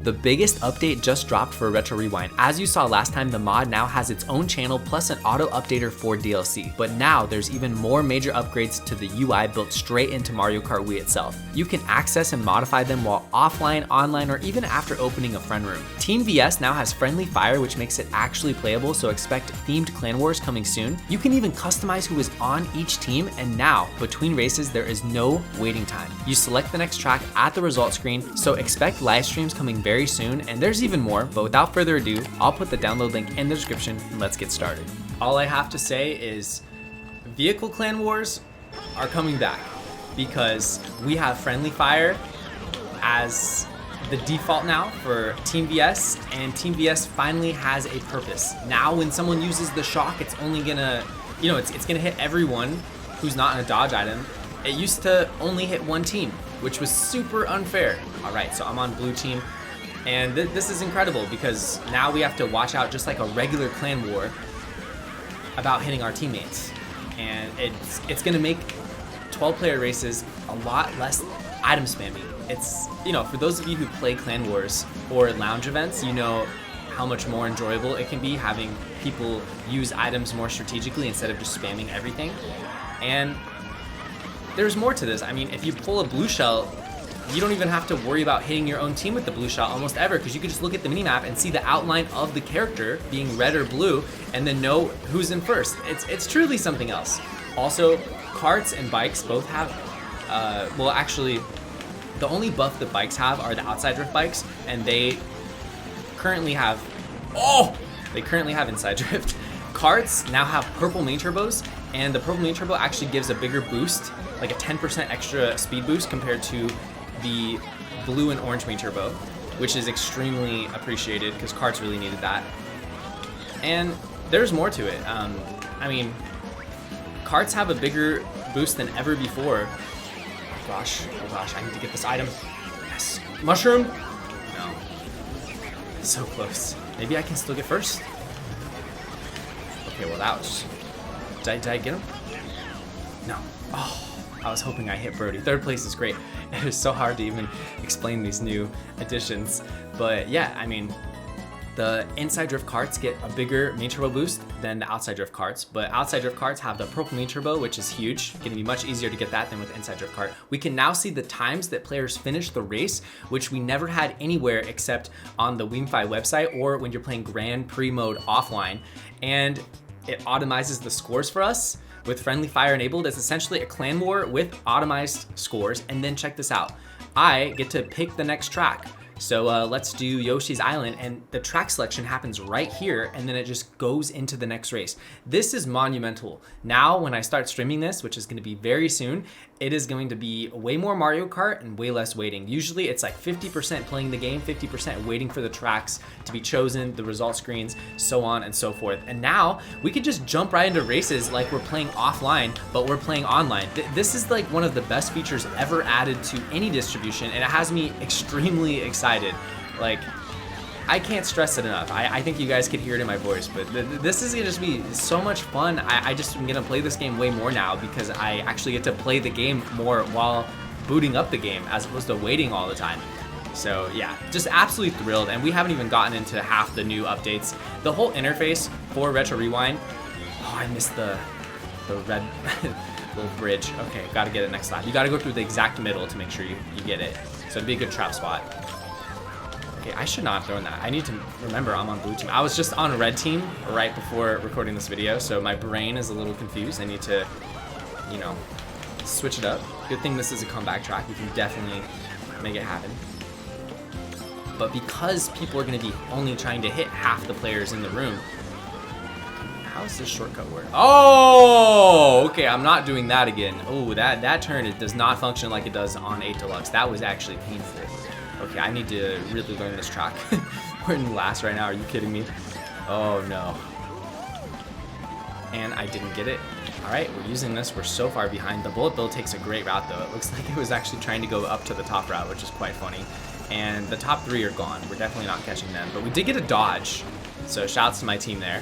The biggest update just dropped for Retro Rewind. As you saw last time, the mod now has its own channel plus an auto updater for DLC. But now there's even more major upgrades to the UI built straight into Mario Kart Wii itself. You can access and modify them while offline, online, or even after opening a friend room. Team VS now has friendly fire, which makes it actually playable, so expect themed clan wars coming soon. You can even customize who is on each team, and now between races there is no waiting time. You select the next track at the result screen, so expect live streams coming very soon, and there's even more, but without further ado, I'll put the download link in the description and let's get started. All I have to say is vehicle clan wars are coming back because we have friendly fire as the default now for Team VS, and Team VS finally has a purpose. Now when someone uses the shock, it's only gonna, it's gonna hit everyone who's not in a dodge item. It used to only hit one team, which was super unfair. All right, so I'm on blue team, and this is incredible because now we have to watch out just like a regular clan war about hitting our teammates. And it's gonna make 12-player races a lot less item spammy. It's, for those of you who play clan wars or lounge events, you know how much more enjoyable it can be having people use items more strategically instead of just spamming everything. And there's more to this. I mean, if you pull a blue shell, you don't even have to worry about hitting your own team with the blue shell almost ever, because you can just look at the minimap and see the outline of the character being red or blue and then know who's in first. It's truly something else. Also, karts and bikes both have, well actually, the only buff the bikes have are the outside drift bikes, and they currently have, inside drift. Karts now have purple main turbos, and the purple main turbo actually gives a bigger boost, like a 10% extra speed boost compared to the blue and orange main turbo, which is extremely appreciated because karts really needed that. And there's more to it. I mean, karts have a bigger boost than ever before. Oh gosh, I need to get this item. Yes. Mushroom? No. So close. Maybe I can still get first? Okay, well that was... Did I get him? No. Oh, I was hoping I hit Brody. Third place is great. It is so hard to even explain these new additions. But yeah, I mean, the inside drift karts get a bigger main turbo boost than the outside drift karts, but outside drift karts have the purple main turbo, which is huge. It's gonna be much easier to get that than with inside drift kart. We can now see the times that players finish the race, which we never had anywhere except on the Weamfi website or when you're playing Grand Prix mode offline. And it automizes the scores for us with friendly fire enabled. It's essentially a clan war with automized scores. And then check this out. I get to pick the next track. So let's do Yoshi's Island, and the track selection happens right here, and then it just goes into the next race. This is Monumental. Now, when I start streaming this, which is gonna be very soon, it is going to be way more Mario Kart and way less waiting. Usually it's like 50% playing the game, 50% waiting for the tracks to be chosen, the result screens, so on and so forth. And now we could just jump right into races like we're playing offline, but we're playing online. This is like one of the best features ever added to any distribution, and it has me extremely excited. Like, I can't stress it enough. I think you guys could hear it in my voice, but this is gonna just be so much fun. I just am gonna play this game way more now because I actually get to play the game more while booting up the game as opposed to waiting all the time. So yeah, just absolutely thrilled. And we haven't even gotten into half the new updates. The whole interface for Retro Rewind, oh, I missed the red little bridge. Okay, gotta get it next time. You gotta go through the exact middle to make sure you get it. So it'd be a good trap spot. Okay, I should not have thrown that. I need to remember I'm on blue team. I was just on red team right before recording this video, so my brain is a little confused. I need to, switch it up. Good thing this is a comeback track. We can definitely make it happen. But because people are gonna be only trying to hit half the players in the room, how does this shortcut work? Oh, okay, I'm not doing that again. Oh, that turn, it does not function like it does on 8 Deluxe. That was actually painful. Okay, I need to really learn this track. We're in last right now, are you kidding me? Oh no. And I didn't get it. All right, we're using this, we're so far behind. The bullet bill takes a great route though. It looks like it was actually trying to go up to the top route, which is quite funny. And the top 3 are gone. We're definitely not catching them, but we did get a dodge. So shouts to my team there.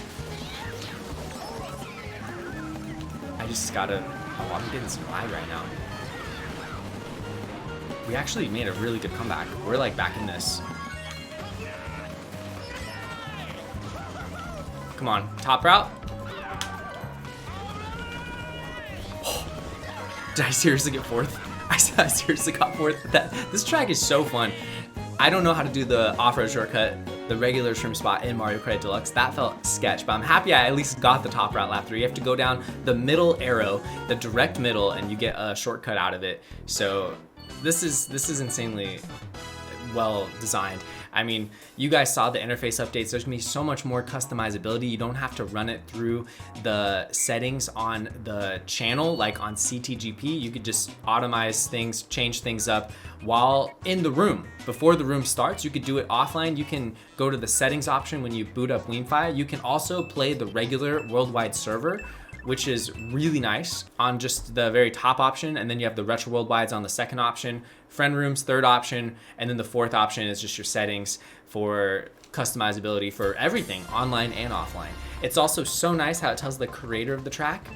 I just gotta, oh, I'm getting some lag right now. We actually made a really good comeback. We're like back in this. Come on, top route. Did I seriously get fourth? I seriously got fourth. This track is so fun. I don't know how to do the off-road shortcut, the regular shrimp spot in Mario Kart Deluxe. That felt sketch, but I'm happy I at least got the top route lap 3. You have to go down the middle arrow, the direct middle, and you get a shortcut out of it. So this is insanely well designed. I mean, you guys saw the interface updates. There's gonna be so much more customizability. You don't have to run it through the settings on the channel, like on CTGP. You could just automate things, change things up while in the room. Before the room starts, you could do it offline. You can go to the settings option when you boot up WeamFi. You can also play the regular worldwide server, which is really nice on just the very top option. And then you have the retro worldwides on the second option, friend rooms, third option, and then the fourth option is just your settings for customizability for everything, online and offline. It's also so nice how it tells the creator of the track.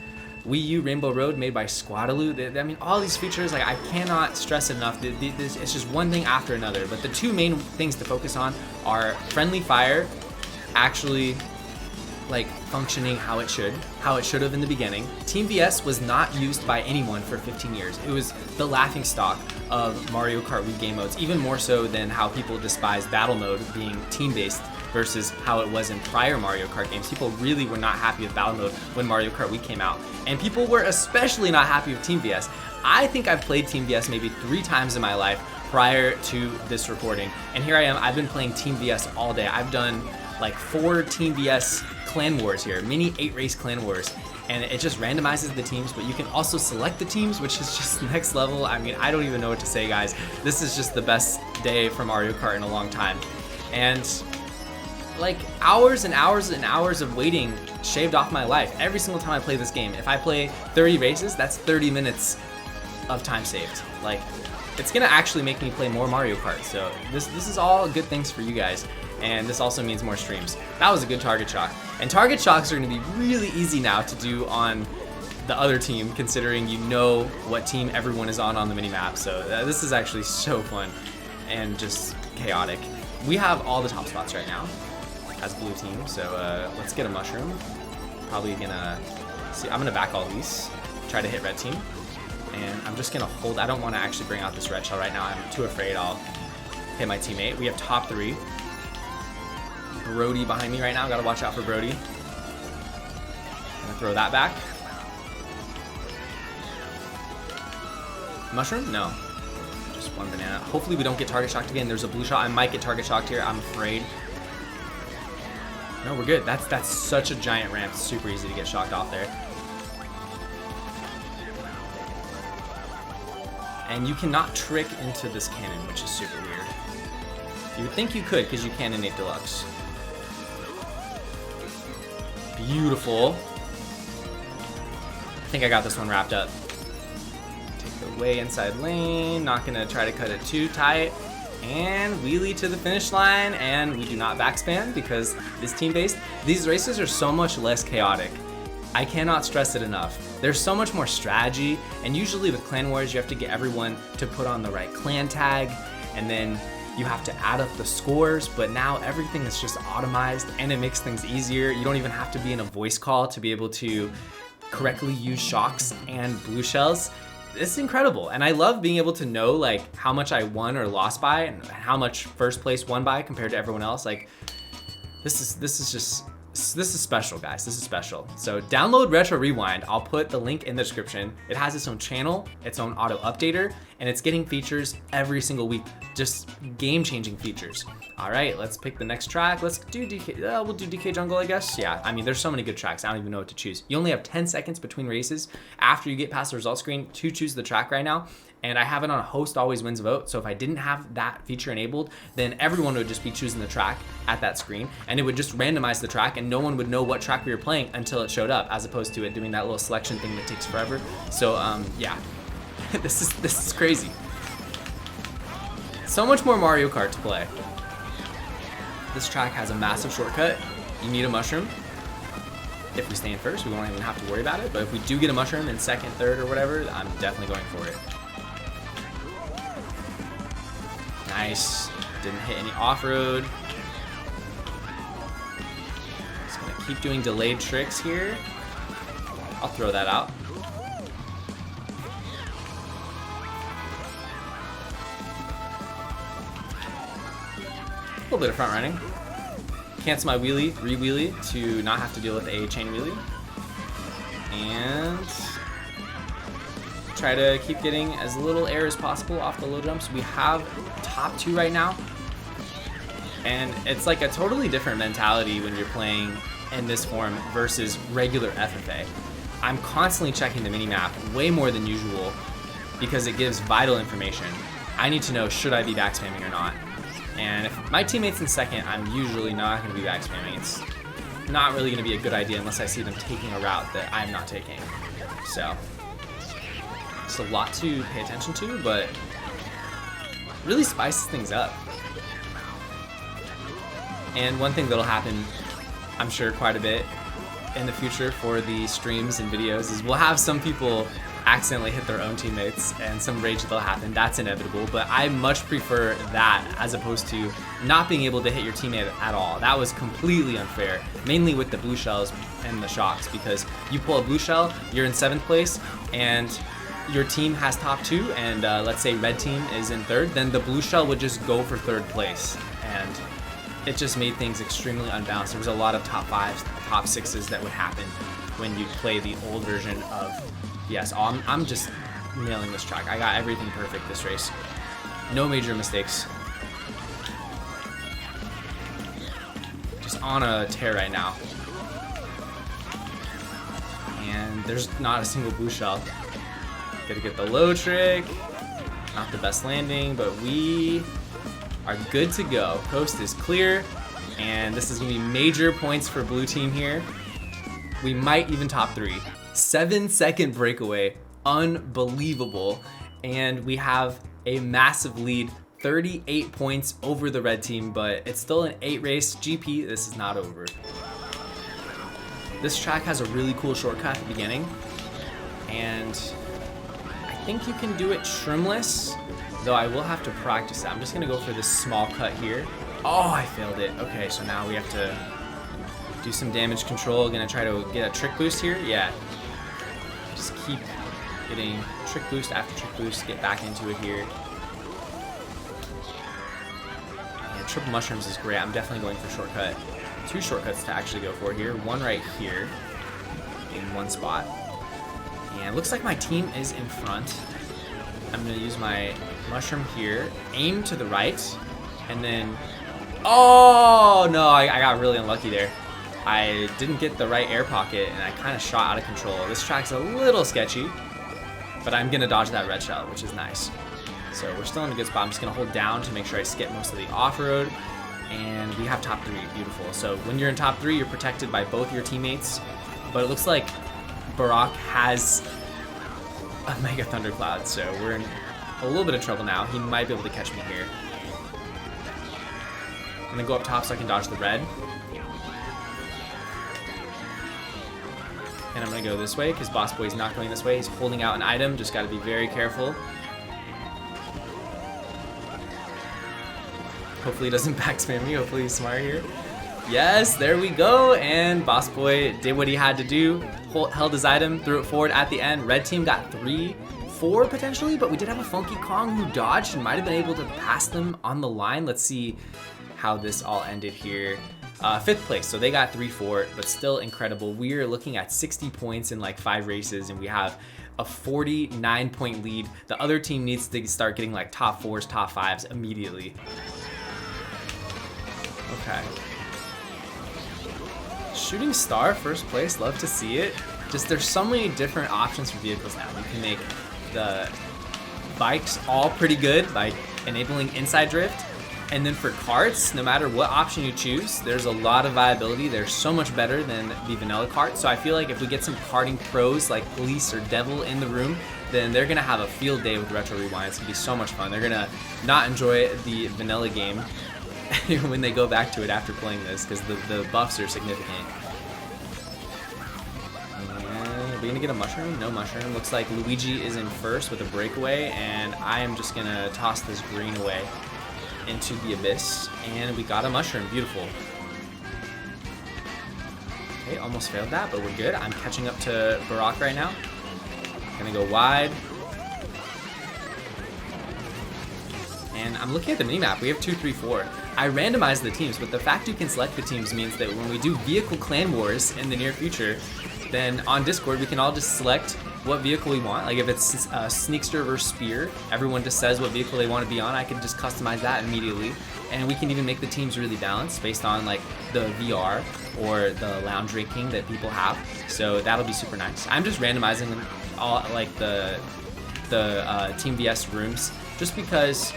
Wii U Rainbow Road made by Squadaloo. I mean, all these features, like I cannot stress it enough. It's just one thing after another. But the two main things to focus on are friendly fire, actually like functioning how it should have in the beginning. Team VS was not used by anyone for 15 years. It was the laughing stock of Mario Kart Wii game modes, even more so than how people despise battle mode being team-based versus how it was in prior Mario Kart games. People really were not happy with battle mode when Mario Kart Wii came out, and people were especially not happy with Team VS. I think I've played Team VS maybe 3 times in my life prior to this recording, and here I am. I've been playing Team VS all day. I've done like 4 Team VS clan wars here, mini 8 race clan wars, and it just randomizes the teams, but you can also select the teams, which is just next level. I mean, I don't even know what to say, guys. This is just the best day for Mario Kart in a long time. And like hours and hours and hours of waiting shaved off my life every single time I play this game. If I play 30 races, that's 30 minutes of time saved. Like, it's gonna actually make me play more Mario Kart. So this is all good things for you guys. And this also means more streams. That was a good target shock. And target shocks are gonna be really easy now to do on the other team, considering you know what team everyone is on the minimap. So this is actually so fun and just chaotic. We have all the top spots right now as blue team, so let's get a mushroom. Probably gonna see, I'm gonna back all these, try to hit red team. And I'm just gonna hold, I don't wanna actually bring out this red shell right now. I'm too afraid I'll hit my teammate. We have top 3. Brody behind me right now. Gotta watch out for Brody. Gonna throw that back. Mushroom? No. Just one banana. Hopefully we don't get target shocked again. There's a blue shot. I might get target shocked here. I'm afraid. No, we're good. That's such a giant ramp. It's super easy to get shocked off there. And you cannot trick into this cannon, which is super weird. You would think you could, because you can in 8 Deluxe. Beautiful. I think I got this one wrapped up. Take the way inside lane. Not gonna try to cut it too tight. And wheelie to the finish line. And we do not backspam because it's team-based. These races are so much less chaotic. I cannot stress it enough. There's so much more strategy. And usually with Clan Wars, you have to get everyone to put on the right clan tag. And then you have to add up the scores, but now everything is just automized and it makes things easier. You don't even have to be in a voice call to be able to correctly use shocks and blue shells. It's incredible. And I love being able to know like how much I won or lost by and how much first place won by compared to everyone else. Like this is special, guys. This is special. So download Retro Rewind. I'll put the link in the description. It has its own channel, its own auto updater, and it's getting features every single week. Just game-changing features. All right, let's pick the next track. Let's do DK. We'll do DK Jungle, I guess. Yeah, I mean, there's so many good tracks. I don't even know what to choose. You only have 10 seconds between races after you get past the results screen to choose the track right now. And I have it on a host always wins vote. So if I didn't have that feature enabled, then everyone would just be choosing the track at that screen, and it would just randomize the track, and no one would know what track we were playing until it showed up, as opposed to it doing that little selection thing that takes forever. So yeah, this is crazy. So much more Mario Kart to play. This track has a massive shortcut. You need a mushroom. If we stay in first, we won't even have to worry about it. But if we do get a mushroom in second, third, or whatever, I'm definitely going for it. Nice. Didn't hit any off-road. Just gonna keep doing delayed tricks here. I'll throw that out. A little bit of front running. Cancel my wheelie, re-wheelie to not have to deal with a chain wheelie. And try to keep getting as little air as possible off the low jumps. We have top 2 right now. And it's like a totally different mentality when you're playing in this form versus regular FFA. I'm constantly checking the minimap way more than usual because it gives vital information. I need to know, should I be back spamming or not? And if my teammate's in second, I'm usually not going to be back spamming. It's not really going to be a good idea unless I see them taking a route that I'm not taking. So it's a lot to pay attention to, but really spices things up. And one thing that'll happen, I'm sure quite a bit in the future for the streams and videos, is we'll have some people accidentally hit their own teammates and some rage that'll happen. That's inevitable, but I much prefer that as opposed to not being able to hit your teammate at all. That was completely unfair, mainly with the blue shells and the shocks, because you pull a blue shell, you're in 7th place, and your team has top 2, and let's say red team is in 3rd, then the blue shell would just go for 3rd place, and it just made things extremely unbalanced. There was a lot of top 5s, top 6s that would happen when you play the old version of yes. I'm just nailing this track. I got everything perfect this race. No major mistakes. Just on a tear right now. And there's not a single blue shell. Gotta get the low trick. Not the best landing, but we are good to go. Coast is clear, and this is gonna be major points for blue team here. We might even top 3. 7-second breakaway, unbelievable. And we have a massive lead, 38 points over the red team, but it's still an 8 race GP. This is not over. This track has a really cool shortcut at the beginning, and I think you can do it trimless, though I will have to practice that. I'm just gonna go for this small cut here. Oh, I failed it. Okay, so now we have to do some damage control. Gonna try to get a trick boost here. Yeah. Just keep getting trick boost after trick boost, get back into it here. Yeah, triple mushrooms is great. I'm definitely going for shortcut. 2 shortcuts to actually go for here. One right here in one spot. And it looks like my team is in front. I'm gonna use my mushroom here, aim to the right, and then, oh no, I got really unlucky there. I didn't get the right air pocket, and I kind of shot out of control. This track's a little sketchy, but I'm gonna dodge that red shell, which is nice. So we're still in a good spot. I'm just gonna hold down to make sure I skip most of the off-road, and we have top 3, beautiful. So when you're in top 3, you're protected by both your teammates, but it looks like Barack has a Mega Thundercloud, so we're in a little bit of trouble now. He might be able to catch me here. I'm gonna go up top so I can dodge the red. And I'm gonna go this way because Boss Boy's not going this way. He's holding out an item, just gotta be very careful. Hopefully he doesn't back spam me, hopefully he's smart here. Yes, there we go, and Boss Boy did what he had to do. Held his item, threw it forward at the end. Red team got 3, 4 potentially, but we did have a Funky Kong who dodged and might have been able to pass them on the line. Let's see how this all ended here. 5th place, so they got 3, 4, but still incredible. We are looking at 60 points in like 5 races, and we have a 49-point lead. The other team needs to start getting like top 4s, top 5s immediately. Okay. Shooting Star, 1st place, love to see it. Just there's so many different options for vehicles now. You can make the bikes all pretty good by enabling inside drift. And then for karts, no matter what option you choose, there's a lot of viability. They're so much better than the vanilla kart. So I feel like if we get some karting pros like Police or Devil in the room, then they're gonna have a field day with Retro Rewind. It's gonna be so much fun. They're gonna not enjoy the vanilla game when they go back to it after playing this, because the buffs are significant. And are we gonna get a mushroom? No mushroom. Looks like Luigi is in 1st with a breakaway, and I am just gonna toss this green away into the abyss, and we got a mushroom. Beautiful. Okay, almost failed that, but we're good. I'm catching up to Barack right now. Gonna go wide. And I'm looking at the minimap. We have 2, 3, 4. I randomized the teams, but the fact you can select the teams means that when we do vehicle clan wars in the near future, then on Discord we can all just select what vehicle we want. Like if it's Sneakster versus Spear, everyone just says what vehicle they want to be on. I can just customize that immediately. And we can even make the teams really balanced based on like the VR or the lounge ranking that people have. So that'll be super nice. I'm just randomizing them all, like the Team VS rooms, just because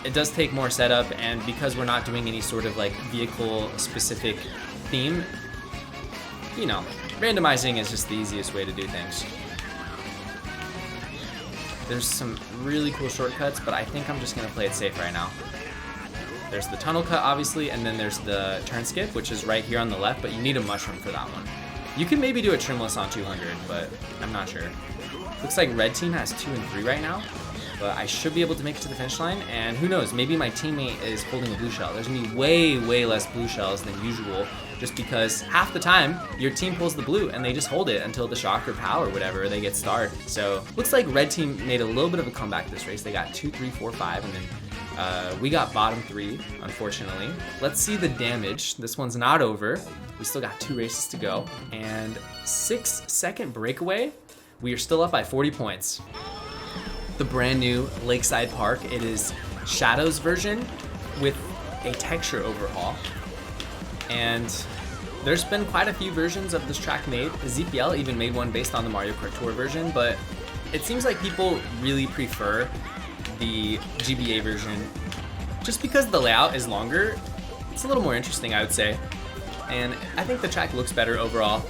it does take more setup, and because we're not doing any sort of like vehicle specific theme, you know, randomizing is just the easiest way to do things. There's some really cool shortcuts, but I think I'm just gonna play it safe right now. There's the tunnel cut, obviously, and then there's the turn skip, which is right here on the left, but you need a mushroom for that one. You can maybe do a trimless on 200, but I'm not sure. Looks like red team has 2 and 3 right now, but I should be able to make it to the finish line, and who knows, maybe my teammate is holding a blue shell. There's gonna be way less blue shells than usual, just because half the time your team pulls the blue and they just hold it until the shock or pow or whatever, they get starred. So looks like red team made a little bit of a comeback this race. They got 2, 3, 4, 5, and then we got bottom 3, unfortunately. Let's see the damage. This one's not over. We still got 2 races to go, and 6-second breakaway. We are still up by 40 points. The brand new Lakeside Park. It is Shadow's version with a texture overhaul. And there's been quite a few versions of this track made. ZPL even made one based on the Mario Kart Tour version, but it seems like people really prefer the GBA version just because the layout is longer. It's a little more interesting, I would say. And I think the track looks better overall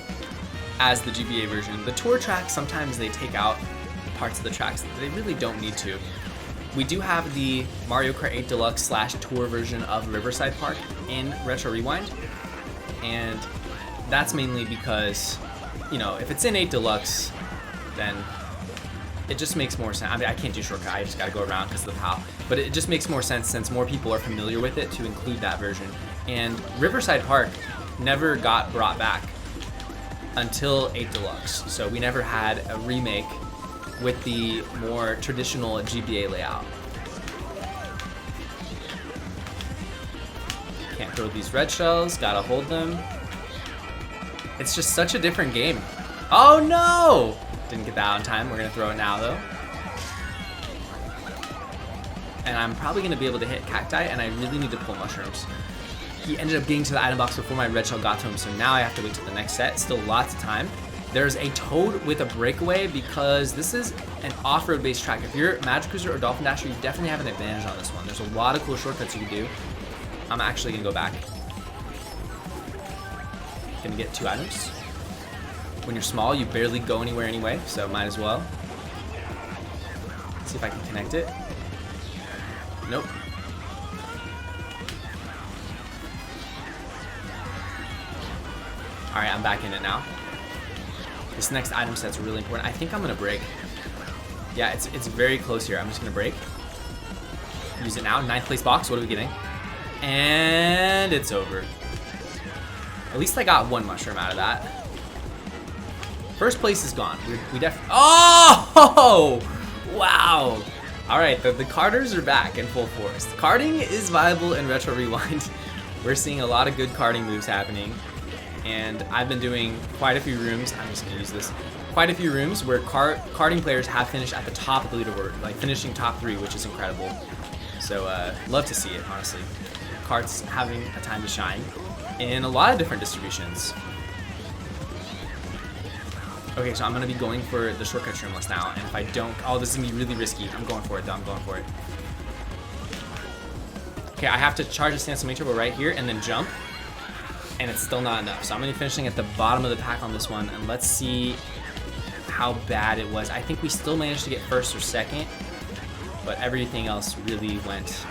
as the GBA version. The Tour track, sometimes they take out parts of the tracks that they really don't need to. We do have the Mario Kart 8 Deluxe / Tour version of Riverside Park in Retro Rewind, and that's mainly because, you know, if it's in 8 Deluxe, then it just makes more sense. I mean, I can't do shortcut, I just gotta go around because of the POW, but it just makes more sense since more people are familiar with it to include that version. And Riverside Park never got brought back until 8 Deluxe, so we never had a remake with the more traditional GBA layout. Can't throw these red shells, gotta hold them. It's just such a different game. Oh no! Didn't get that out in time, we're gonna throw it now though. And I'm probably gonna be able to hit cacti, and I really need to pull mushrooms. He ended up getting to the item box before my red shell got to him, so now I have to wait till the next set. Still lots of time. There's a Toad with a breakaway because this is an off-road based track. If you're Magic Cruiser or Dolphin Dasher, you definitely have an advantage on this one. There's a lot of cool shortcuts you can do. I'm actually gonna go back. Gonna get 2 items. When you're small, you barely go anywhere anyway, so might as well. See if I can connect it. Nope. All right, I'm back in it now. This next item set's really important. I think I'm gonna break. Yeah, it's very close here. I'm just gonna break. Use it now. 9th place box. What are we getting? And it's over. At least I got 1 mushroom out of that. First place is gone. We definitely. Oh! Wow. All right, the karters are back in full force. Karting is viable in Retro Rewind. We're seeing a lot of good karting moves happening. And I've been doing quite a few rooms. I'm just gonna use this. Quite a few rooms where karting players have finished at the top of the leaderboard, like finishing top 3, which is incredible. So love to see it, honestly. Kart's having a time to shine in a lot of different distributions. Okay, so I'm gonna be going for the shortcut trimless now, and if I don't, oh, this is gonna be really risky. I'm going for it though, I'm going for it. Okay, I have to charge a stance main turbo right here and then jump. And it's still not enough. So I'm gonna be finishing at the bottom of the pack on this one, and let's see how bad it was. I think we still managed to get 1st or 2nd, but everything else really went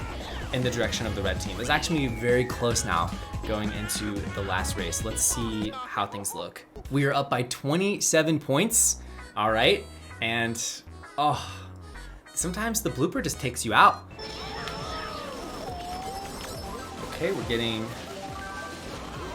in the direction of the red team. It's actually gonna be very close now going into the last race. Let's see how things look. We are up by 27 points, all right? And, oh, sometimes the blooper just takes you out. Okay, we're getting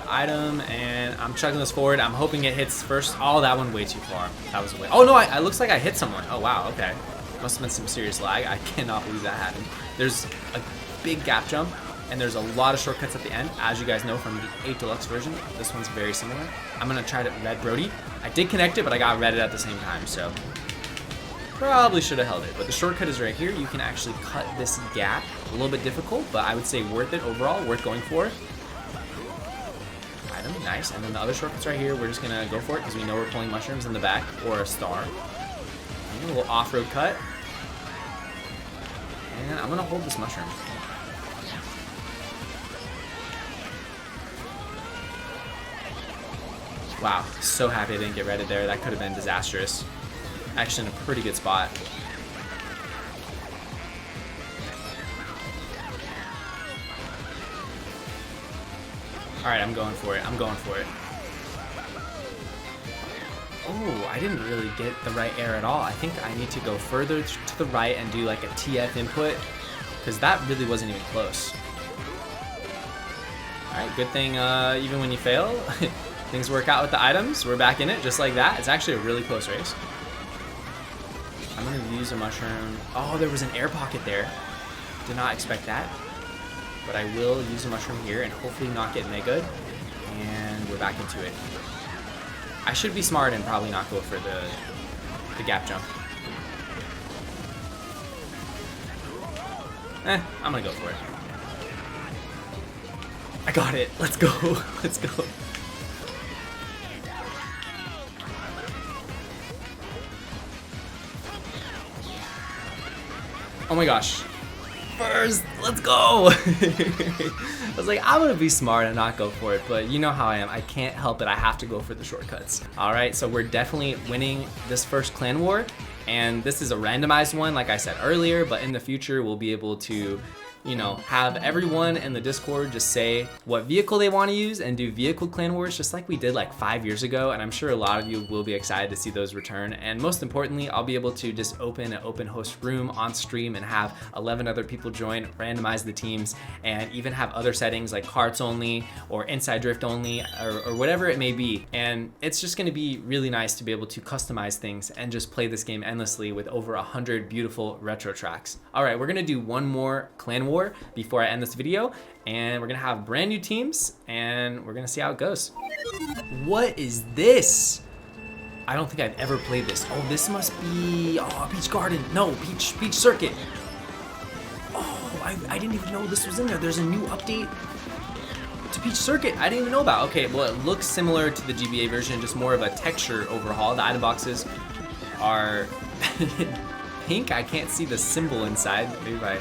item, and I'm chugging this forward. I'm hoping it hits first. Oh, that one way too far. That was way. Oh no, I looks like I hit someone. Oh wow, okay. Must have been some serious lag. I cannot believe that happened. There's a big gap jump, and there's a lot of shortcuts at the end. As you guys know from the 8 Deluxe version, this one's very similar. I'm gonna try to red Brody. I did connect it, but I got redded at the same time, so probably should have held it. But the shortcut is right here. You can actually cut this gap. A little bit difficult, but I would say worth it overall, worth going for. Item, nice. And then the other shortcut's right here. We're just gonna go for it because we know we're pulling mushrooms in the back or a star. And a little off-road cut. And I'm gonna hold this mushroom. Wow, so happy I didn't get redded there. That could have been disastrous. Actually in a pretty good spot. All right, I'm going for it. I'm going for it. Oh, I didn't really get the right air at all. I think I need to go further to the right and do like a TF input, because that really wasn't even close. All right, good thing even when you fail, things work out with the items. We're back in it just like that. It's actually a really close race. I'm gonna use a mushroom. Oh, there was an air pocket there. Did not expect that. But I will use a mushroom here and hopefully not get megaed. And we're back into it. I should be smart and probably not go for the gap jump. I'm gonna go for it. I got it. Let's go. Let's go. Oh my gosh. First, let's go. I was like, I'm gonna be smart and not go for it, but you know how I am. I can't help it. I have to go for the shortcuts. All right, so we're definitely winning this first clan war, and this is a randomized one, like I said earlier, but in the future, we'll be able to, you know, have everyone in the Discord just say what vehicle they want to use and do vehicle clan wars just like we did like 5 years ago. And I'm sure a lot of you will be excited to see those return. And most importantly, I'll be able to just open an open host room on stream and have 11 other people join, randomize the teams, and even have other settings like karts only or inside drift only or whatever it may be. And it's just going to be really nice to be able to customize things and just play this game endlessly with over 100 beautiful retro tracks. All right, we're going to do one more clan war before I end this video, and we're gonna have brand new teams and we're gonna see how it goes. What is this? I don't think I've ever played this. Oh, this must be Peach Garden. No, Peach Circuit. Oh, I didn't even know this was in there. There's a new update to Peach Circuit I didn't even know about. Okay, well, it looks similar to the GBA version, just more of a texture overhaul. The item boxes are pink. I can't see the symbol inside. Maybe if I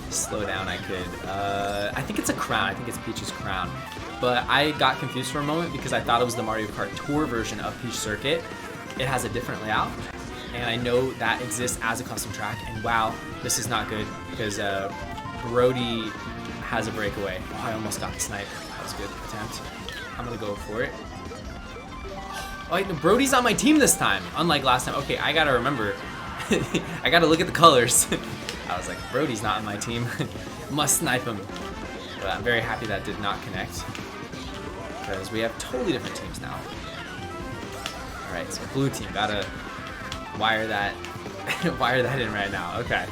slow down I could. I think it's a crown. I think it's Peach's crown. But I got confused for a moment because I thought it was the Mario Kart Tour version of Peach Circuit. It has a different layout, and I know that exists as a custom track, and wow, this is not good because Brody has a breakaway. Oh, I almost got the snipe. That was a good attempt. I'm gonna go for it. Oh, Brody's on my team this time, unlike last time. Okay, I gotta remember. I gotta look at the colors. I was like, Brody's not on my team. Must snipe him. But I'm very happy that did not connect, because we have totally different teams now. All right, so blue team, gotta wire that, wire that in right now. Okay.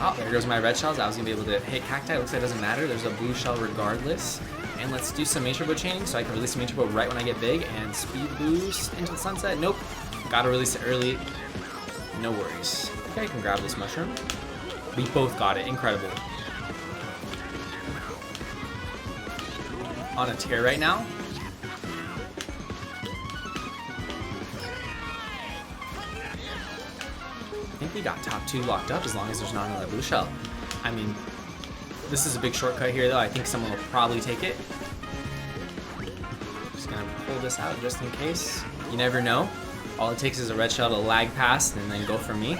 Oh, there goes my red shells. I was gonna be able to hit cacti. Looks like it doesn't matter. There's a blue shell regardless. And let's do some main turbo chaining so I can release the main turbo right when I get big and speed boost into the sunset. Nope. Gotta release it early. No worries. Okay, I can grab this mushroom. We both got it. Incredible. On a tear right now. I think we got top 2 locked up as long as there's not another blue shell. I mean, this is a big shortcut here though. I think someone will probably take it. Just gonna pull this out just in case. You never know. All it takes is a red shell to lag past and then go for me.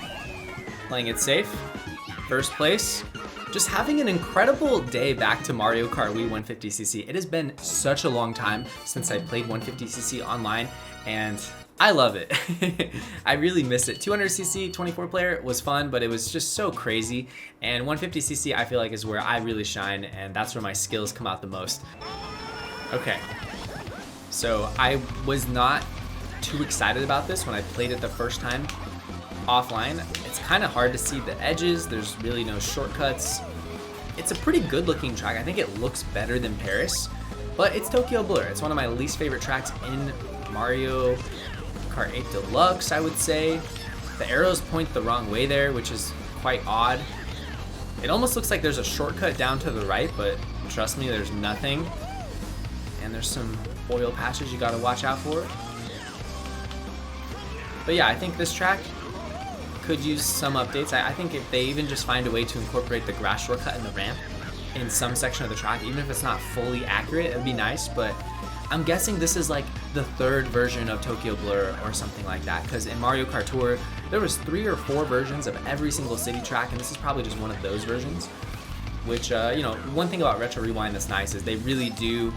Playing it safe. First place. Just having an incredible day back to Mario Kart Wii 150cc. It has been such a long time since I played 150cc online, and I love it. I really miss it. 200cc 24 player was fun, but it was just so crazy. And 150cc I feel like is where I really shine, and that's where my skills come out the most. Okay, so I was not too excited about this when I played it the first time offline. It's kind of hard to see the edges. There's really no shortcuts. It's a pretty good looking track. I think it looks better than Paris, but it's Tokyo Blur. It's one of my least favorite tracks in Mario Kart 8 Deluxe, I would say. The arrows point the wrong way there, which is quite odd. It almost looks like there's a shortcut down to the right, but trust me, there's nothing. And there's some oil patches you gotta watch out for. But yeah, I think this track could use some updates. I think if they even just find a way to incorporate the grass shortcut and the ramp in some section of the track, even if it's not fully accurate, it would be nice. But I'm guessing this is like the third version of Tokyo Blur or something like that, because in Mario Kart Tour there was 3 or 4 versions of every single city track, and this is probably just one of those versions. Which you know, one thing about Retro Rewind that's nice is they really do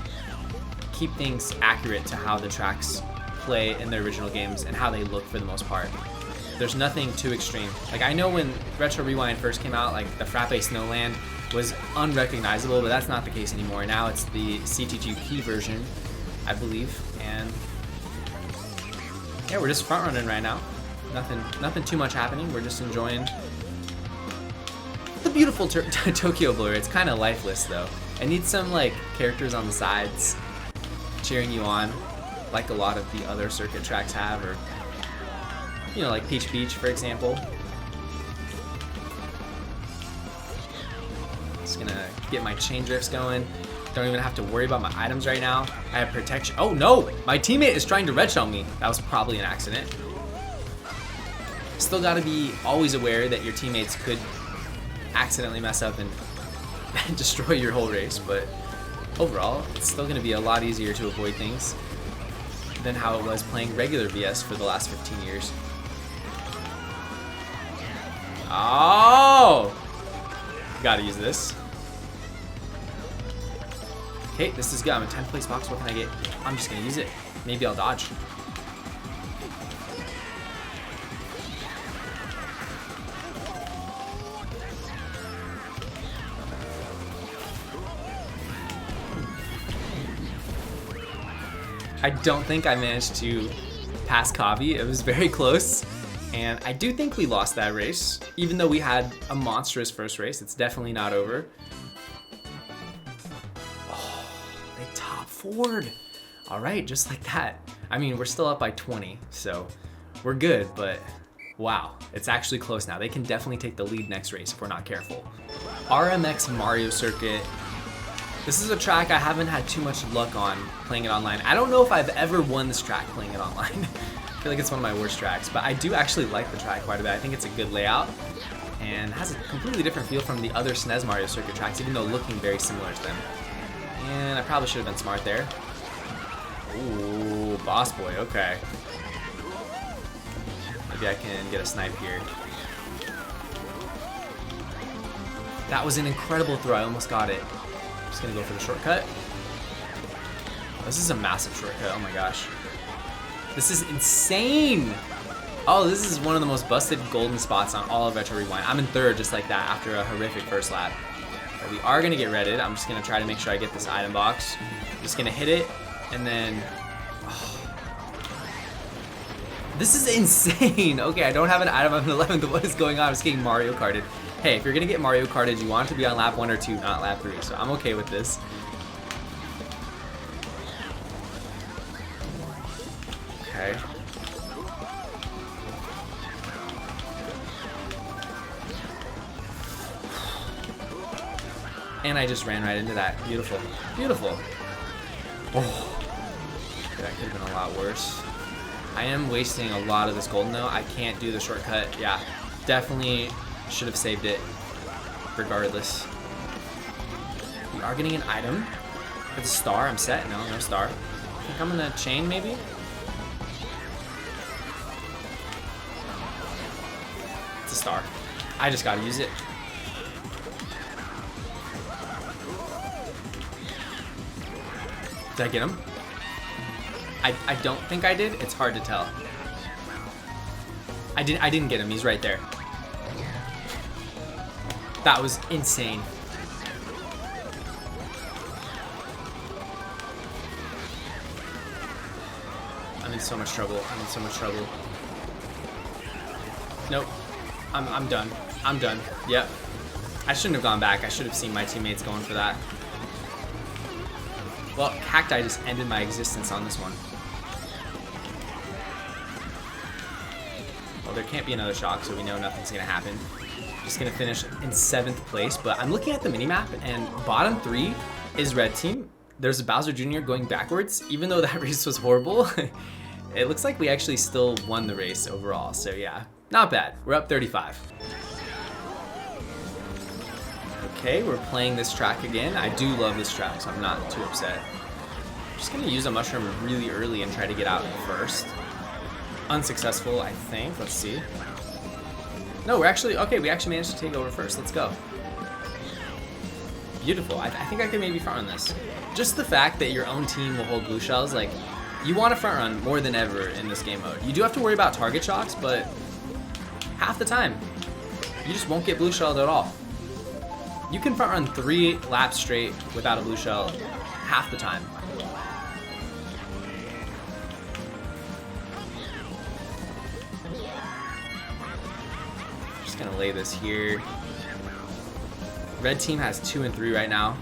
keep things accurate to how the tracks play in their original games and how they look for the most part. There's nothing too extreme. Like, I know when Retro Rewind first came out, like the Frappe Snowland was unrecognizable, but that's not the case anymore. Now it's the CTGP version, I believe, and yeah, we're just front running right now. Nothing too much happening. We're just enjoying the beautiful Tokyo Blur. It's kind of lifeless though. It needs some like characters on the sides cheering you on, like a lot of the other circuit tracks have, or you know, like Peach Beach, for example. Just gonna get my chain drifts going. Don't even have to worry about my items right now. I have protection. Oh no! My teammate is trying to red shell me. That was probably an accident. Still gotta be always aware that your teammates could accidentally mess up and destroy your whole race, but overall, it's still gonna be a lot easier to avoid things than how it was playing regular VS for the last 15 years. Oh! Gotta use this. Okay, this is good. I'm in 10th place box. What can I get? I'm just gonna use it. Maybe I'll dodge. I don't think I managed to pass Kavi. It was very close. And I do think we lost that race. Even though we had a monstrous first race, it's definitely not over. Oh, they top forward. All right, just like that. I mean, we're still up by 20, so we're good, but wow, it's actually close now. They can definitely take the lead next race if we're not careful. RMX Mario Circuit. This is a track I haven't had too much luck on playing it online. I don't know if I've ever won this track playing it online. I feel like it's one of my worst tracks, but I do actually like the track quite a bit. I think it's a good layout and has a completely different feel from the other SNES Mario Circuit tracks, even though looking very similar to them. And I probably should have been smart there. Ooh, boss boy, okay. Maybe I can get a snipe here. That was an incredible throw, I almost got it. Just gonna go for the shortcut. This is a massive shortcut, oh my gosh. This is insane! Oh, this is one of the most busted golden spots on all of Retro Rewind. I'm in third just like that after a horrific first lap. But we are gonna get redded. I'm just gonna try to make sure I get this item box. Just gonna hit it, and then... Oh. This is insane! Okay, I don't have an item, I'm in 11th. What is going on? I'm just getting Mario Karted. Hey, if you're gonna get Mario Karted, you want it to be on lap 1 or 2, not lap 3, so I'm okay with this. Okay. And I just ran right into that. Beautiful. Beautiful. Oh. That could have been a lot worse. I am wasting a lot of this golden though. I can't do the shortcut. Yeah, definitely should have saved it regardless. We are getting an item. It's a star. I'm set. No, no star. I think I'm gonna chain maybe. It's a star. I just gotta use it. Did I get him? I don't think I did. It's hard to tell. I didn't get him. He's right there. That was insane. I'm in so much trouble. I'm in so much trouble. Nope. I'm done. I'm done. Yep. I shouldn't have gone back. I should have seen my teammates going for that. Well, Cacti just ended my existence on this one. Well, there can't be another shock, so we know nothing's gonna happen. Just gonna finish in 7th place, but I'm looking at the minimap, and bottom 3 is red team. There's a Bowser Jr. going backwards. Even though that race was horrible, it looks like we actually still won the race overall, so yeah. Not bad. We're up 35. Okay, we're playing this track again. I do love this track, so I'm not too upset. Just gonna use a mushroom really early and try to get out first. Unsuccessful, I think. Let's see. No, we're actually, okay, we actually managed to take over first. Let's go. Beautiful. I think I could maybe front run this. Just the fact that your own team will hold blue shells, like, you want to front run more than ever in this game mode. You do have to worry about target shocks, but half the time, you just won't get blue shelled at all. You can front run 3 laps straight without a blue shell half the time. Just gonna lay this here. Red team has 2 and 3 right now.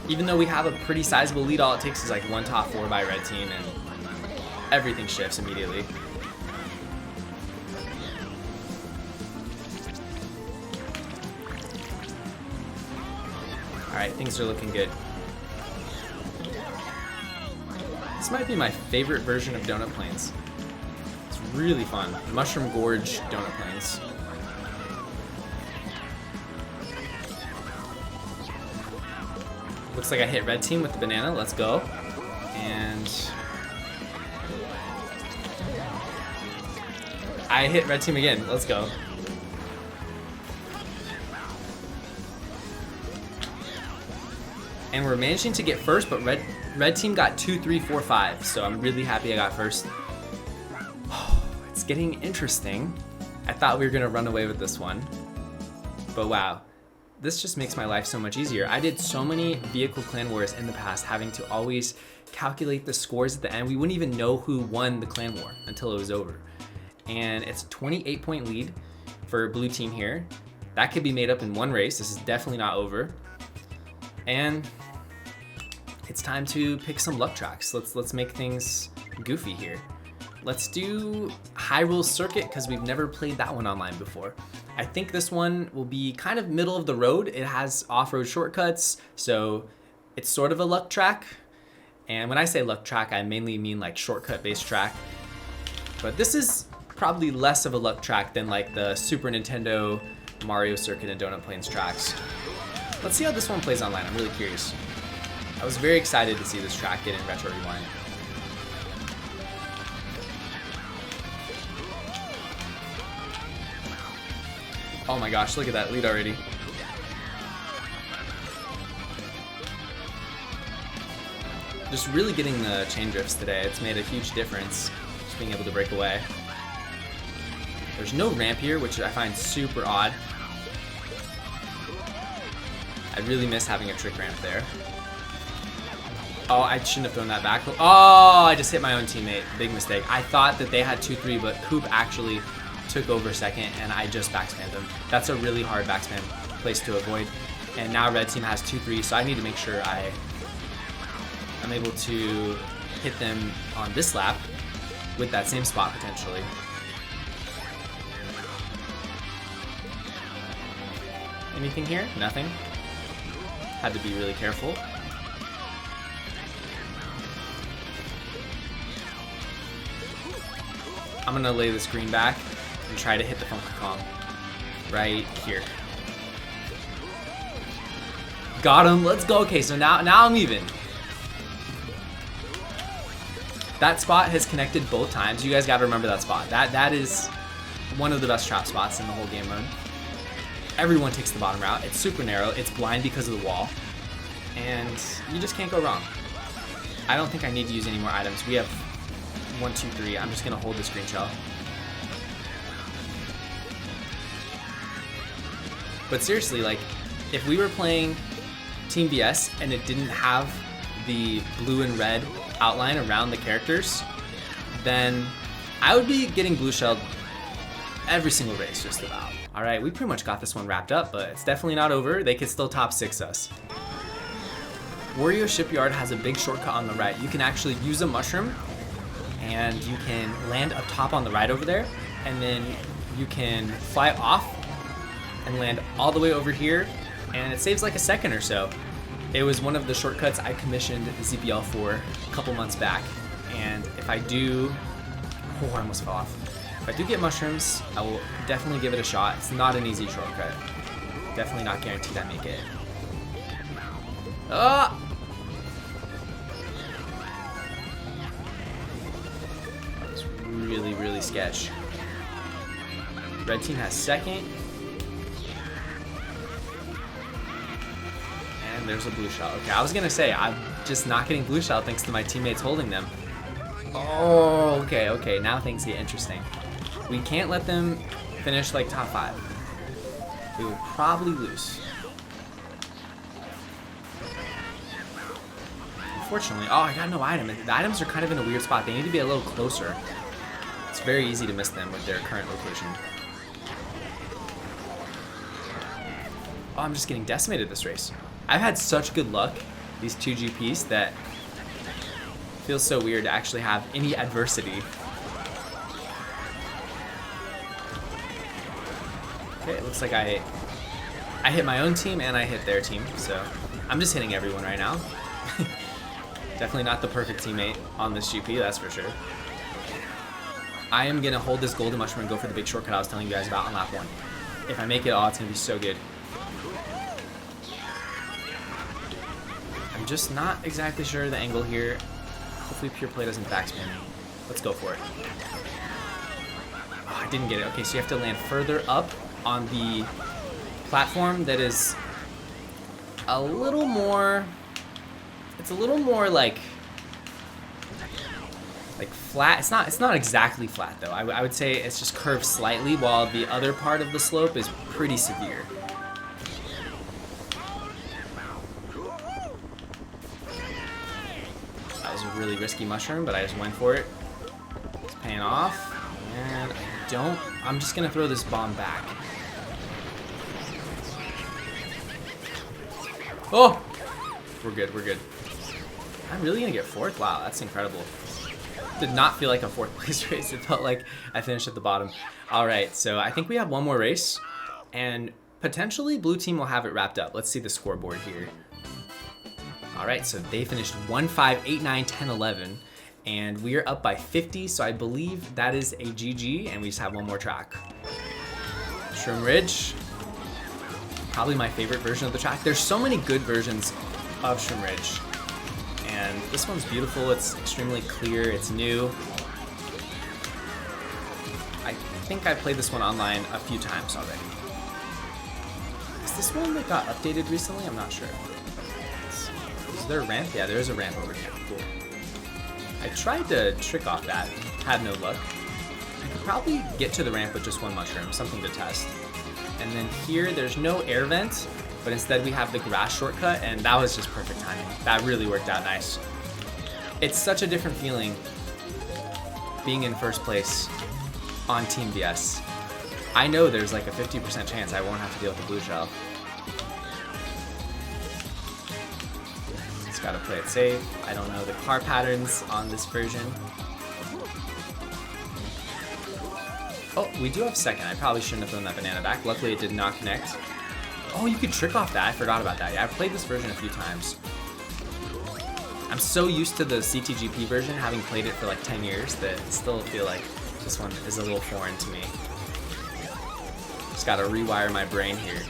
Even though we have a pretty sizable lead, all it takes is like 1 top 4 by red team and everything shifts immediately. Alright, things are looking good. This might be my favorite version of Donut Plains. It's really fun. Mushroom Gorge Donut Plains. Looks like I hit red team with the banana. Let's go. And I hit red team again. Let's go. And we're managing to get first, but red team got 2, 3, 4, 5. So I'm really happy I got first. Oh, it's getting interesting. I thought we were gonna run away with this one, but wow. This just makes my life so much easier. I did so many vehicle clan wars in the past, having to always calculate the scores at the end. We wouldn't even know who won the clan war until it was over. And it's a 28-point lead for blue team here. That could be made up in one race. This is definitely not over. And it's time to pick some luck tracks. Let's make things goofy here. Let's do Hyrule Circuit because we've never played that one online before. I think this one will be kind of middle of the road. It has off-road shortcuts, so it's sort of a luck track. And when I say luck track, I mainly mean like shortcut-based track. But this is probably less of a luck track than like the Super Nintendo Mario Circuit and Donut Plains tracks. Let's see how this one plays online. I'm really curious. I was very excited to see this track get in Retro Rewind. Oh my gosh, look at that lead already. Just really getting the chain drifts today. It's made a huge difference, just being able to break away. There's no ramp here, which I find super odd. I really miss having a trick ramp there. Oh, I shouldn't have thrown that back. Oh, I just hit my own teammate. Big mistake. I thought that they had 2-3, but Coop actually took over second, and I just backspammed him. That's a really hard backspam place to avoid. And now red team has 2-3, so I need to make sure I'm able to hit them on this lap with that same spot potentially. Anything here? Nothing. Had to be really careful. I'm gonna lay this green back and try to hit the Funky Kong right here. Got him. Let's go. Okay, so now I'm even. That spot has connected both times. You guys got to remember that spot. That is one of the best trap spots in the whole game mode. Everyone takes the bottom route. It's super narrow. It's blind because of the wall, and you just can't go wrong. I don't think I need to use any more items. We have 1, 2, 3. I'm just gonna hold this green shell. But seriously, like, if we were playing Team VS and it didn't have the blue and red outline around the characters, then I would be getting blue shelled every single race, just about. All right, we pretty much got this one wrapped up, but it's definitely not over. They could still top 6 us. Wario Shipyard has a big shortcut on the right. You can actually use a mushroom and you can land up top on the right over there, and then you can fly off and land all the way over here, and it saves like a second or so. It was one of the shortcuts I commissioned ZBL for a couple months back, and if I do, I almost fell off. If I do get mushrooms, I will definitely give it a shot. It's not an easy shortcut. Definitely not guaranteed I make it. Ah! That was really, really sketch. Red team has second. And there's a blue shell. Okay, I was gonna say, I'm just not getting blue shell thanks to my teammates holding them. Oh, okay, now things get interesting. We can't let them finish like top 5. We will probably lose. Unfortunately, oh, I got no item. The items are kind of in a weird spot. They need to be a little closer. It's very easy to miss them with their current location. Oh, I'm just getting decimated this race. I've had such good luck these 2 GPs that it feels so weird to actually have any adversity. Okay, it looks like I hit my own team and I hit their team, so I'm just hitting everyone right now. Definitely not the perfect teammate on this GP, that's for sure. I am gonna hold this golden mushroom and go for the big shortcut I was telling you guys about on lap 1. If I make it, oh, it's gonna be so good. I'm just not exactly sure of the angle here. Hopefully Pure Play doesn't backspin me. Let's go for it. Oh, I didn't get it. Okay, so you have to land further up on the platform that is a little more, it's a little more like flat. It's not exactly flat though. I would say it's just curved slightly, while the other part of the slope is pretty severe. That was a really risky mushroom, but I just went for it. It's paying off, and I'm just gonna throw this bomb back. Oh! We're good, we're good. I'm really gonna get 4th? Wow, that's incredible. Did not feel like a 4th place race. It felt like I finished at the bottom. All right, so I think we have one more race, and potentially blue team will have it wrapped up. Let's see the scoreboard here. All right, so they finished 1, 5, 8, 9, 10, 11, and we are up by 50, so I believe that is a GG, and we just have one more track. Shroom Ridge. Probably my favorite version of the track. There's so many good versions of Shroom Ridge, and this one's beautiful. It's extremely clear. It's new. I think I played this one online a few times already. Is this one that got updated recently? I'm not sure. Is there a ramp? Yeah, there is a ramp over here. Cool. I tried to trick off that. Had no luck. I could probably get to the ramp with just one mushroom. Something to test. And then here, there's no air vent, but instead we have the grass shortcut, and that was just perfect timing. That really worked out nice. It's such a different feeling being in first place on Team VS. I know there's like a 50% chance I won't have to deal with the blue shell. Just gotta play it safe. I don't know the car patterns on this version. Oh, we do have second. I probably shouldn't have thrown that banana back. Luckily, it did not connect. Oh, you could trick off that. I forgot about that. Yeah, I've played this version a few times. I'm so used to the CTGP version, having played it for like 10 years, that I still feel like this one is a little foreign to me. Just gotta rewire my brain here.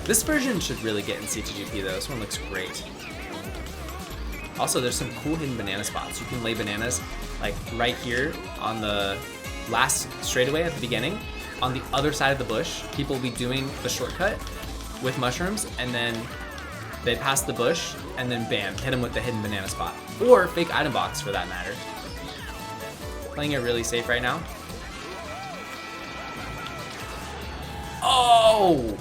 This version should really get in CTGP though. This one looks great. Also, there's some cool hidden banana spots. You can lay bananas like right here on the last straightaway at the beginning. On the other side of the bush, people will be doing the shortcut with mushrooms, and then they pass the bush, and then bam, hit them with the hidden banana spot. Or fake item box for that matter. Playing it really safe right now. Oh!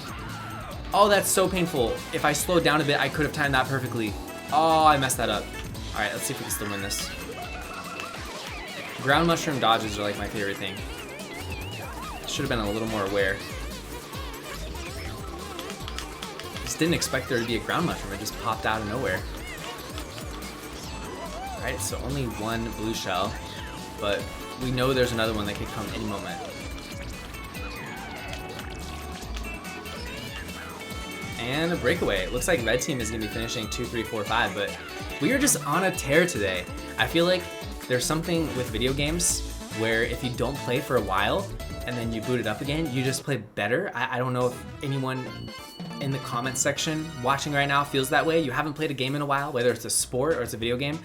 Oh, that's so painful. If I slowed down a bit, I could have timed that perfectly. Oh, I messed that up. All right, let's see if we can still win this. Ground mushroom dodges are like my favorite thing. Should have been a little more aware. Just didn't expect there to be a ground mushroom. It just popped out of nowhere. All right, so only one blue shell, but we know there's another one that could come any moment. And a breakaway. It looks like red team is gonna be finishing 2, 3, 4, 5, but we are just on a tear today. I feel like there's something with video games where if you don't play for a while and then you boot it up again, you just play better. I don't know if anyone in the comments section watching right now feels that way. You haven't played a game in a while, whether it's a sport or it's a video game,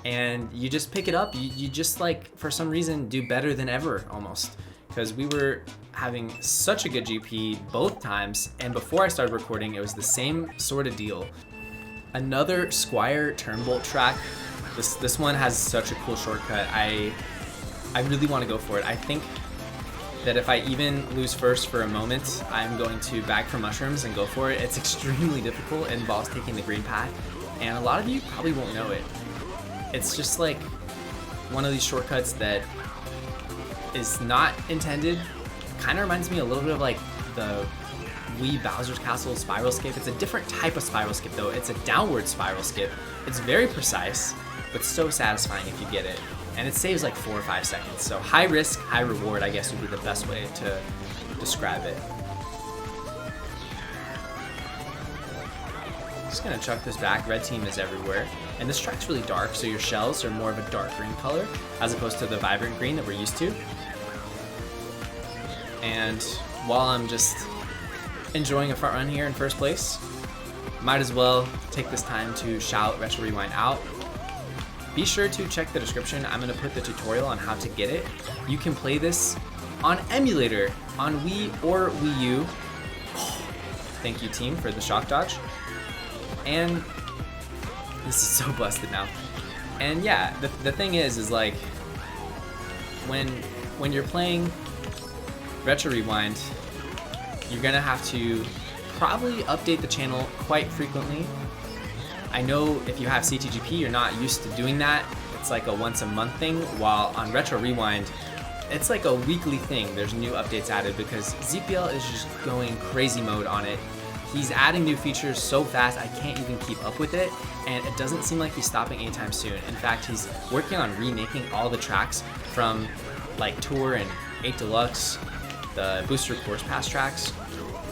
and you just pick it up. You just like, for some reason, do better than ever almost. Because we were having such a good GP both times, and before I started recording, it was the same sort of deal. Another Squire Turnbolt track. This one has such a cool shortcut. I really want to go for it. I think that if I even lose first for a moment, I'm going to bag for mushrooms and go for it. It's extremely difficult. It involves taking the green path, and a lot of you probably won't know it. It's just like one of these shortcuts that is not intended. Kind of reminds me a little bit of like the Wii Bowser's Castle spiral skip. It's a different type of spiral skip though. It's a downward spiral skip. It's very precise, but so satisfying if you get it. And it saves like 4 or 5 seconds. So high risk, high reward, I guess would be the best way to describe it. Just gonna chuck this back. Red team is everywhere. And this track's really dark, so your shells are more of a dark green color as opposed to the vibrant green that we're used to. And while I'm just enjoying a front run here in first place, might as well take this time to shout Retro Rewind out. Be sure to check the description. I'm going to put the tutorial on how to get it. You can play this on emulator on Wii or Wii U. Oh, thank you, team, for the shock dodge. And this is so busted now. And yeah, the thing is like when you're playing Retro Rewind, you're gonna have to probably update the channel quite frequently. I know if you have CTGP, you're not used to doing that. It's like a once a month thing, while on Retro Rewind, it's like a weekly thing. There's new updates added because ZPL is just going crazy mode on it. He's adding new features so fast, I can't even keep up with it, and it doesn't seem like he's stopping anytime soon. In fact, he's working on remaking all the tracks from like Tour and 8 Deluxe, the Booster Course Pass tracks.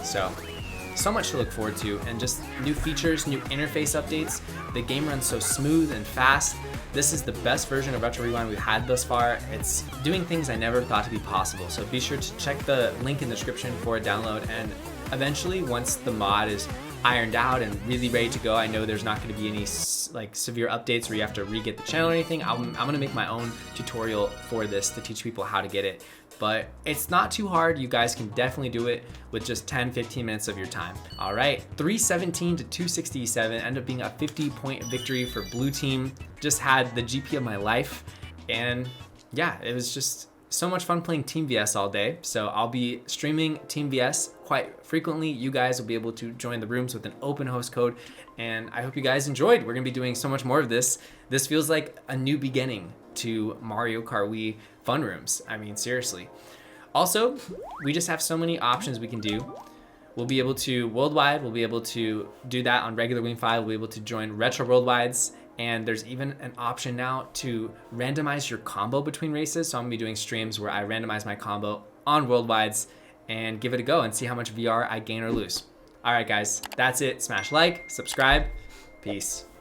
So much to look forward to, and just new features, new interface updates. The game runs so smooth and fast. This is the best version of Retro Rewind we've had thus far. It's doing things I never thought to be possible. So be sure to check the link in the description for a download, and eventually, once the mod is ironed out and really ready to go, I know there's not going to be any like severe updates where you have to re-get the channel or anything. I'm going to make my own tutorial for this to teach people how to get it. But it's not too hard. You guys can definitely do it with just 10-15 minutes of your time. All right, 317 to 267 ended up being a 50-point victory for blue team. Just had the GP of my life, and yeah, it was just so much fun playing Team VS all day. So I'll be streaming Team VS quite frequently. You guys will be able to join the rooms with an open host code, and I hope you guys enjoyed. We're gonna be doing so much more of this. This feels like a new beginning to Mario Kart Wii fun rooms. I mean, seriously. Also, we just have so many options we can do. We'll be able to worldwide, we'll be able to do that on regular Wing 5, we'll be able to join retro worldwides, and there's even an option now to randomize your combo between races. So I'm gonna be doing streams where I randomize my combo on worldwides and give it a go and see how much VR I gain or lose. All right, guys, that's it. Smash like, subscribe, peace.